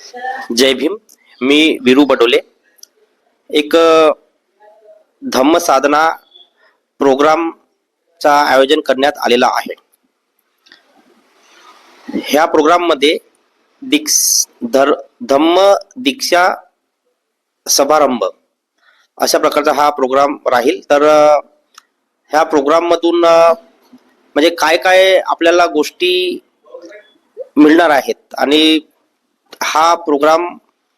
जय भीम. मी वीरू बडोले. एक धम्म साधना प्रोग्रामचा आयोजन करण्यात आलेला आहे. ह्या प्रोग्राममध्ये धम्म दीक्षा समारंभ अशा प्रकारचा हा प्रोग्राम राहील. तर ह्या प्रोग्राममधून म्हणजे काय काय आपल्याला गोष्टी मिळणार आहेत आणि हा प्रोग्राम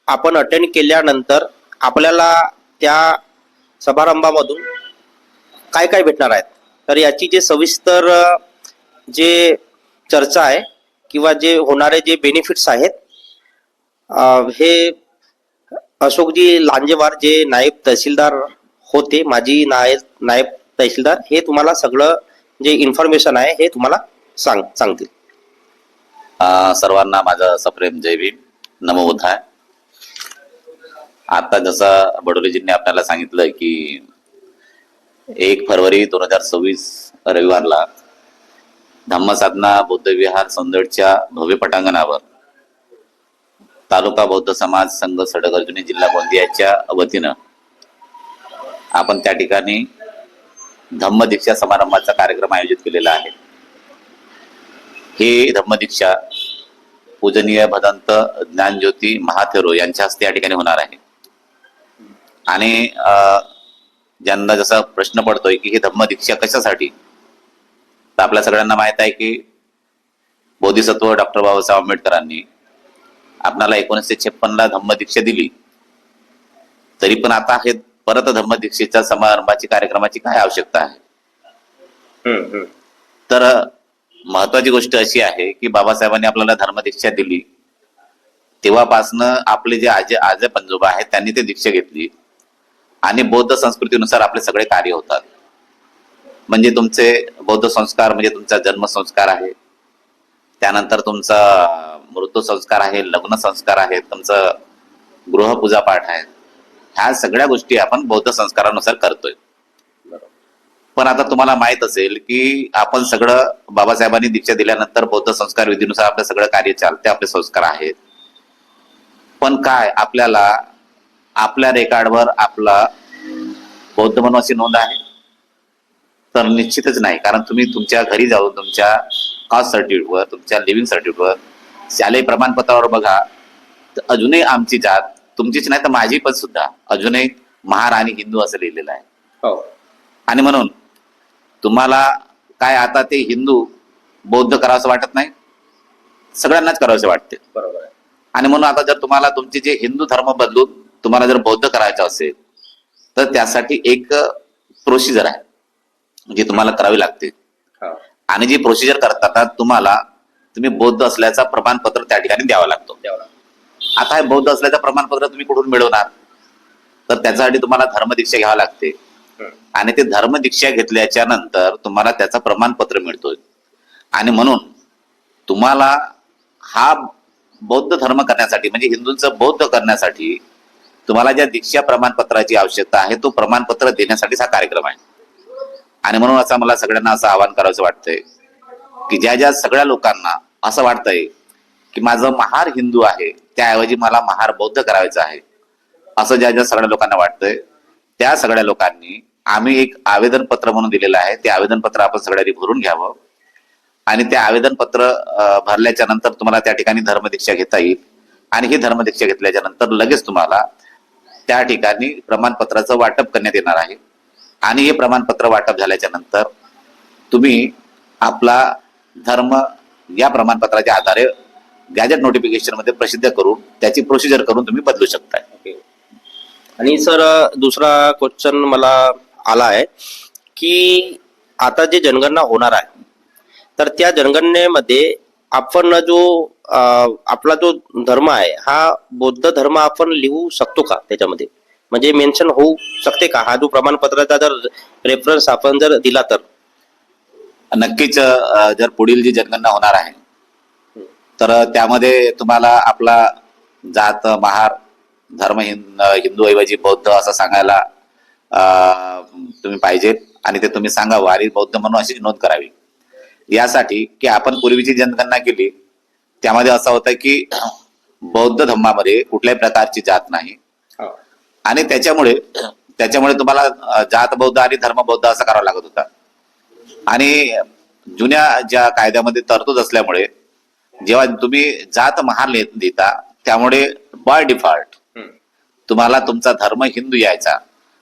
आपण अटेंड केल्यानंतर आपल्याला त्या समारंभामधून काय काय भेटणार आहेत. तर याची जे सविस्तर जे चर्चा आहे किंवा जे होणारे जे बेनिफिट्स आहेत हे अशोकजी लांजेवार जे नायब तहसीलदार होते, माजी नायब तहसीलदार, हे तुम्हाला सगळं जे इन्फॉर्मेशन आहे हे तुम्हाला सांगतील. सर्वांना माझा सप्रेम जय भीम, नमो बुद्धाय. आता जसं बडोलेजींनी आपल्याला सांगितलं की 1 फरवरी 2026 रविवारला धम्मसाधना बौद्ध विहार संदडच्या भव्य पटांगणावर तालुका बौद्ध समाज संघ सडक जिल्हा गोंदियाच्या वतीनं आपण त्या ठिकाणी धम्मदीक्षा समारंभाचा कार्यक्रम आयोजित केलेला आहे. ही धम्मदीक्षा पूजनीय भदंत ज्ञानज्योती महाथेरो यांच्या हस्ते या ठिकाणी होणार आहे. आणि ज्यांना जसा प्रश्न पडतोय की ही धम्मदीक्षा कशासाठी, तर आपल्या सगळ्यांना माहित आहे की बोधिसत्व डॉक्टर बाबासाहेब आंबेडकरांनी आपल्याला 1956ला धम्मदीक्षा दिली. तरी पण आता हे परत धम्मदीक्षेच्या समारंभाची कार्यक्रमाची काय आवश्यकता आहे. तर महत्वाची गोष्ट अशी आहे की बाबासाहेबांनी आपल्याला धर्मदीक्षा दिली तेव्हापासनं आपले जे आजे पंजोबा आहेत त्यांनी ते दीक्षा घेतली आणि बौद्ध संस्कृतीनुसार आपले सगळे कार्य होतात. म्हणजे तुमचे बौद्ध संस्कार म्हणजे तुमचा जन्मसंस्कार आहे, त्यानंतर तुमचा मृत्यू संस्कार आहे, लग्न संस्कार आहे, तुमचं गृहपूजा पाठ आहे. ह्या सगळ्या गोष्टी आपण बौद्ध संस्कारानुसार करतोय. पण आता तुम्हाला माहित असेल की आपण सगळं बाबासाहेबांनी दीक्षा दिल्यानंतर बौद्ध संस्कार विधीनुसार आपलं सगळं कार्य चालते, आपले संस्कार आहेत. पण काय आपल्याला आपल्या रेकॉर्डवर आपला बौद्ध म्हणून अशी नोंद आहे तर निश्चितच नाही. कारण तुम्ही तुमच्या घरी जाऊन तुमच्या कास्ट सर्टिफिकेटवर, तुमच्या लिव्हिंग सर्टिफिकेटवर, शालेय प्रमाणपत्रावर बघा तर अजूनही आमची जात तुमचीच नाही तर माझी पण सुद्धा अजूनही महार आणि हिंदू असं लिहिलेलं आहे. आणि म्हणून तुम्हाला काय आता ते हिंदू बौद्ध करावंसं वाटत नाही, सगळ्यांनाच करावंसं वाटते. बरोबर आहे. आणि म्हणून आता जर तुम्हाला तुमचे जे हिंदू धर्म बदलून तुम्हाला जर बौद्ध करायचं असेल तर त्यासाठी एक प्रोसिजर आहे जी तुम्हाला करावी लागते. आणि जी प्रोसिजर करताना तुम्ही बौद्ध असल्याचा प्रमाणपत्र त्या ठिकाणी द्यावं लागतो. आता हे बौद्ध असल्याचं प्रमाणपत्र तुम्ही कुठून मिळवणार, तर त्याच्यासाठी तुम्हाला धर्मदीक्षा घ्यावी लागते. आणि ते धर्मदीक्षा घेतल्याच्या नंतर तुम्हाला त्याचं प्रमाणपत्र मिळतोय. आणि म्हणून तुम्हाला हा बौद्ध धर्म करण्यासाठी म्हणजे हिंदूंचं बौद्ध करण्यासाठी तुम्हाला ज्या दीक्षा प्रमाणपत्राची आवश्यकता आहे तो प्रमाणपत्र देण्यासाठीच हा कार्यक्रम आहे. आणि म्हणून असं मला सगळ्यांना असं आवाहन करावंसं वाटतंय की ज्या सगळ्या लोकांना असं वाटतंय की माझं महार हिंदू आहे त्याऐवजी मला महार बौद्ध करायचं आहे, असं ज्या सगळ्या लोकांना वाटतंय त्या सगळ्या लोकांनी आम्ही एक आवेदन पत्र म्हणून दिलेलं आहे. ते आवेदन पत्र आपण सगळ्यांनी भरून घ्यावं. आणि ते आवेदन पत्र भरल्याच्या नंतर तुम्हाला त्या ठिकाणी धर्मदीक्षा घेता येईल. आणि ही धर्मदीक्षा घेतल्याच्या नंतर लगेच तुम्हाला त्या ठिकाणी प्रमाणपत्राचं वाटप करण्यात येणार आहे. आणि हे प्रमाणपत्र वाटप झाल्याच्या नंतर तुम्ही आपला धर्म या प्रमाणपत्राच्या आधारे गॅजेट नोटिफिकेशन मध्ये प्रसिद्ध करून त्याची प्रोसिजर करून तुम्ही बदलू शकताय. आणि सर दुसरा क्वेश्चन मला आला आहे की आता जे जनगणना होणार आहे तर त्या जनगणनेमध्ये आपण जो आपला जो धर्म आहे हा बौद्ध धर्म आपण लिहू शकतो का त्याच्यामध्ये, म्हणजे मेन्शन होऊ शकते का? हा जो प्रमाणपत्राचा जर रेफरन्स आपण जर दिला तर नक्कीच. जर पुढील जी जनगणना होणार आहे तर त्यामध्ये तुम्हाला आपला जात महार धर्म हिंदू ऐवजी बौद्ध असं सांगायला तुम्ही पाहिजे. आणि ते तुम्ही सांगावं आणि बौद्ध म्हणून अशी नोंद करावी. यासाठी की आपण पूर्वीची जनगणना केली त्यामध्ये असं होतं की बौद्ध धम्मामध्ये कुठल्याही प्रकारची जात नाही आणि त्याच्यामुळे तुम्हाला जात बौद्ध आणि धर्म बौद्ध असं करावं लागत होता. आणि जुन्या ज्या कायद्यामध्ये तरतूद असल्यामुळे जेव्हा तुम्ही जात महार लिहिता त्यामुळे बाय डिफॉल्ट तुम्हाला तुमचा धर्म हिंदू यायचा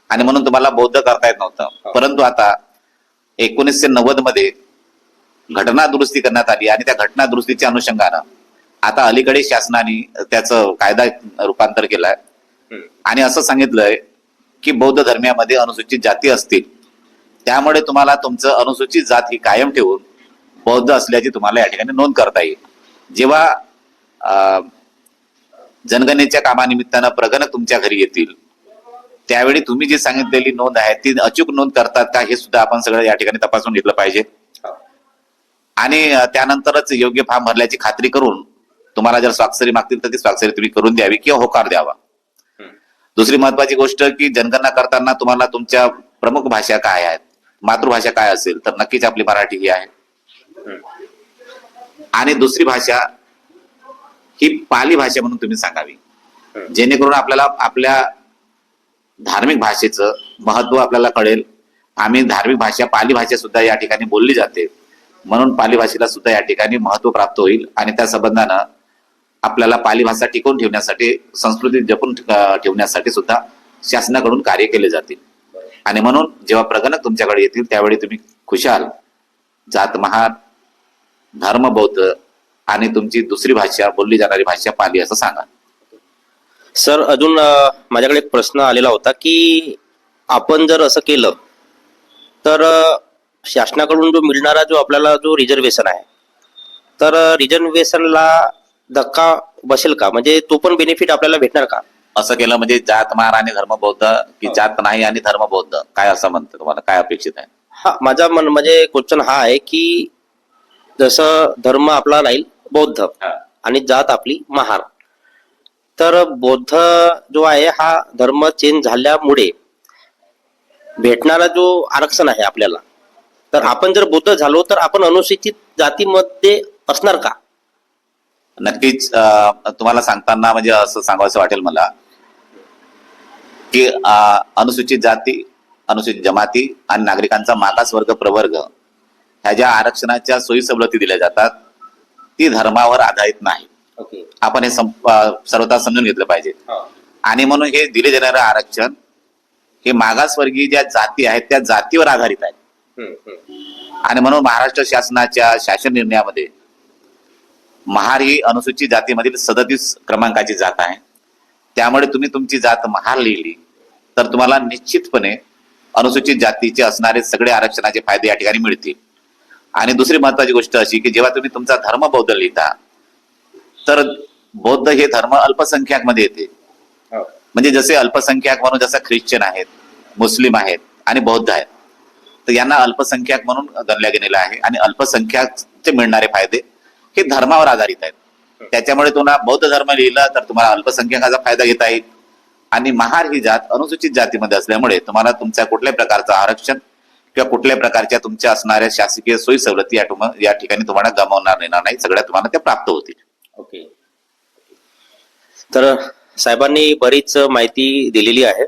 आणि म्हणून तुम्हाला बौद्ध करता येत नव्हतं. परंतु आता 1990 मध्ये घटना दुरुस्ती करण्यात आली आणि त्या घटना दुरुस्तीच्या अनुषंगानं आता अलीकडे शासनाने त्याचं कायदा रूपांतर केलाय आणि असं सांगितलंय की बौद्ध धर्मियामध्ये अनुसूचित जाती असतील, त्यामुळे तुम्हाला तुमचं अनुसूचित जात ही कायम ठेवून बौद्ध असल्याची तुम्हाला या ठिकाणी नोंद करता येईल. जेव्हा जनगणनेच्या कामानिमित्तानं प्रगणक तुमच्या घरी येतील त्यावेळी तुम्ही जी सांगितलेली नोंद आहे ती अचूक नोंद करतात का हे सुद्धा आपण सगळं या ठिकाणी तपासून घेतलं पाहिजे. आणि त्यानंतरच योग्य फॉर्म भरल्याची खात्री करून तुम्हाला जर स्वाक्षरी मागतील तर ती स्वाक्षरी तुम्ही करून द्यावी किंवा होकार द्यावा. दुसरी महत्वाची गोष्ट की जनगणना करताना तुम्हाला तुमच्या प्रमुख भाषा काय आहेत, मातृभाषा काय असेल तर नक्कीच आपली मराठी ही आहे. आणि दुसरी भाषा ही पाली भाषा म्हणून तुम्ही सांगावी, जेणेकरून आपल्याला आपल्या धार्मिक भाषेचं महत्व आपल्याला कळेल. आम्ही धार्मिक भाषा पाली भाषा सुद्धा या ठिकाणी बोलली जाते म्हणून पाली भाषेला सुद्धा या ठिकाणी महत्व प्राप्त होईल आणि त्या संबंधानं आपल्याला पाली भाषा टिकवून ठेवण्यासाठी, संस्कृती जपून ठेवण्यासाठी सुद्धा शासनाकडून कार्य केले जातील. आणि म्हणून जेव्हा प्रगणक तुमच्याकडे येतील त्यावेळी तुम्ही खुशाल जात महार, धर्म बौद्ध आणि तुमची दुसरी भाषा बोलली जाणारी भाषा पाली असं सांगा. सर, अजून माझ्याकडे एक प्रश्न आलेला होता की आपण जर असं केलं तर शासनाकडून जो मिळणारा जो आपल्याला जो रिझर्वेशन आहे तर रिझर्वेशनला धक्का बसेल का, म्हणजे तो पण बेनिफिट आपल्याला भेटणार का? असं केलं म्हणजे जात महार आणि धर्म बौद्ध की जात नाही आणि धर्म बौद्ध काय असं म्हणतं, तुम्हाला काय अपेक्षित आहे? हा, माझा म्हणजे क्वेश्चन हा आहे की जसं धर्म आपला राहील बौद्ध आणि जात आपली महार, तर बौद्ध जो आहे हा धर्म चेंज झाल्यामुळे भेटणारा जो आरक्षण आहे आपल्याला, तर आपण जर बौद्ध झालो तर आपण अनुसूचित जातीमध्ये असणार का? नक्कीच. तुम्हाला सांगताना म्हणजे असं सांगावंसं वाटेल मला की अनुसूचित जाती, अनुसूचित जमाती आणि नागरिकांचा मागासवर्ग प्रवर्ग ह्या ज्या आरक्षणाच्या सोयी सवलती दिल्या जातात ती धर्मावर आधारित नाही. आपण हे सर्वता समजून घेतलं पाहिजे. आणि म्हणून हे दिले जाणारं आरक्षण हे मागासवर्गीय ज्या जाती आहेत त्या जातीवर आधारित आहे. आणि म्हणून महाराष्ट्र शासनाच्या शासन निर्णयामध्ये महार ही अनुसूचित जातीमधील 37 क्रमांकाची जात आहे. त्यामुळे तुम्ही तुमची जात महार लिहिली तर तुम्हाला निश्चितपणे अनुसूचित जातीचे असणारे सगळे आरक्षणाचे फायदे या ठिकाणी मिळतील. आणि दुसरी महत्वाची गोष्ट अशी की जेव्हा तुम्ही तुमचा धर्म बौद्ध लिहिता तर बौद्ध हे धर्म अल्पसंख्याक मध्ये येते. म्हणजे जसे अल्पसंख्याक म्हणून जसं ख्रिश्चन आहेत, मुस्लिम आहेत आणि बौद्ध आहेत, तर यांना अल्पसंख्याक म्हणून गणल्या गेलेलं आहे. आणि अल्पसंख्याकचे मिळणारे फायदे हे धर्मावर आधारित आहेत. त्याच्यामुळे तुम्हाला बौद्ध धर्म लिहिला तर तुम्हाला अल्पसंख्याकाचा फायदा घेता येईल. आणि महार ही जात अनुसूचित जातीमध्ये असल्यामुळे तुम्हाला तुमच्या कुठल्याही प्रकारचं आरक्षण किंवा कुठल्याही प्रकारच्या तुमच्या असणाऱ्या शासकीय सोयी सवलती या ठिकाणी तुम्हाला गमावणार येणार नाही, सगळ्या तुम्हाला त्या प्राप्त होतील. ओके. तर साहेबांनी बरीच माहिती दिलेली आहे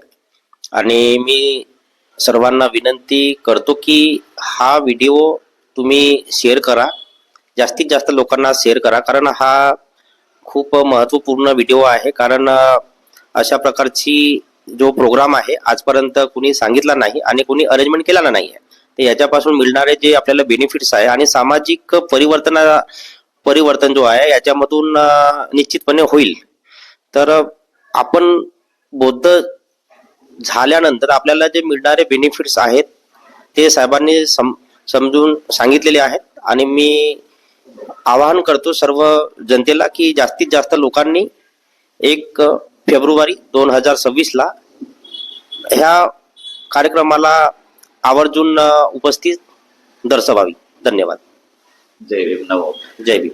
आणि मी सर्वांना विनंती करतो की हा व्हिडिओ तुम्ही शेअर करा, जास्तीत जास्त लोकांना शेअर करा, कारण हा खूप महत्त्वपूर्ण व्हिडिओ आहे. कारण अशा प्रकारची जो प्रोग्राम आहे आजपर्यंत कुणी सांगितला नाही आणि कुणी अरेंजमेंट केलेला नाही आहे. तर याच्यापासून मिळणारे जे आपल्याला बेनिफिट्स आहे आणि सामाजिक परिवर्तन जो आहे याच्यामधून निश्चितपणे होईल. तर आपण बौद्ध झाल्यानंतर आपल्याला जे मिळणारे बेनिफिट्स आहेत ते साहेबांनी समजून सांगितलेले आहेत. आणि मी आवाहन करतो सर्व जनतेला की जास्तीत जास्त लोकांनी 1 फेब्रुवारी 2026 ला ह्या कार्यक्रमाला आवर्जून उपस्थित दर्शवावी. धन्यवाद. जय भीम. जय भीम.